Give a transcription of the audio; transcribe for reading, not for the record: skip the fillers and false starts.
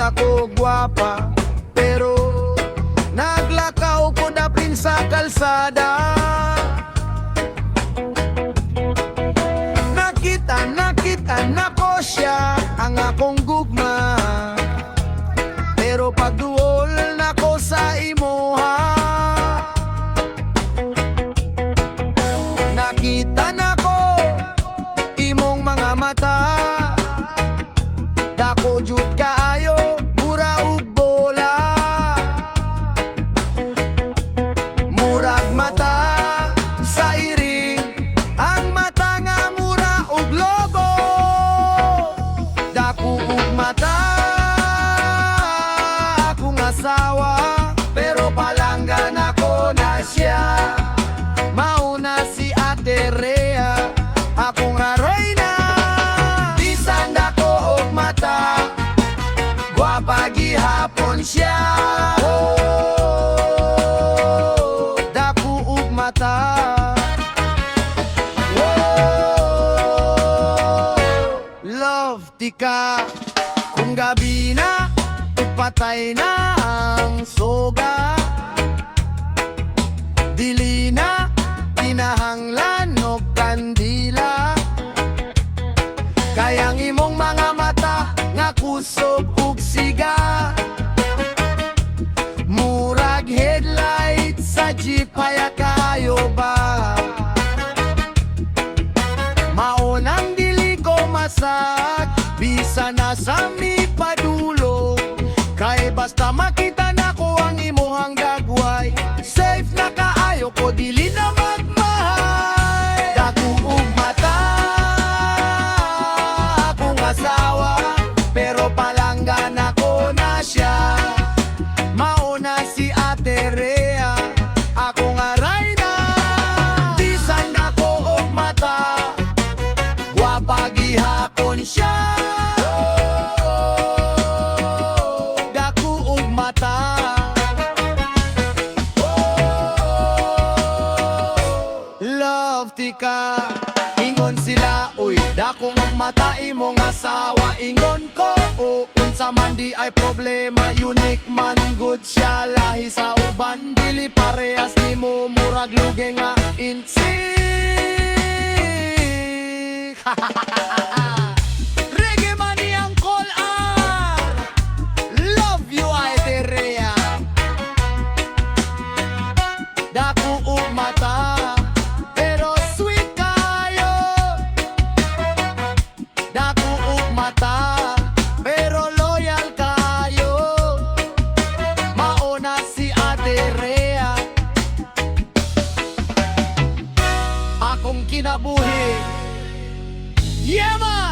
dako gwapa, pero naglakaw ko dapin sa kalsada. Nakita na ko siya, ang akong gugma, pero pagduol na ko sa imuha. Nakita na ko imong mga mata, dako jud kaayo, mura ug bola. Murag mata sa iring, ang mata nga mura ug lobo. Dako ug mata, akong asawa, pero palanggan ako na siya. Mauna si Ate Rhea, akong aroy na. Bisan dako og mata, gwapa gihapon siya. Oh, dako og mata. Oh, love tika, kung gabi na ipatay na ang soga. Dili na tinahanglan og kandila, kayang imong mga mata nga kusog ug siga. Murag headlight sa jeep, haya kayo ba? Maunang dili ko masag, bisa na sa mi padulong, kay basta makita na ko ang imuhang gagway. Safe na kaayo ko, dili na magmahay. Dako ug mata, akong asawa, pero palanggan ako na siya. Mauna si Ate Rhea, akong aray na. Bisan ako og mata, gwapa gihapon siya. Dako ug mata. Love tika, ingon sila, uy, dako ug mata imong asawa. Ingon ko, o unsa man di ay problema, unique man good siya. Lahi sa uban, dili parehas nimo, murag luge nga insik. Reggae man ni angCOOL, love you Ate Rhea. Dako ug mata, pero sweet kayo. Dako ug mata, pero loyal kayo. Mauna si Ate Rhea, akong kinabuhi. Yeah man!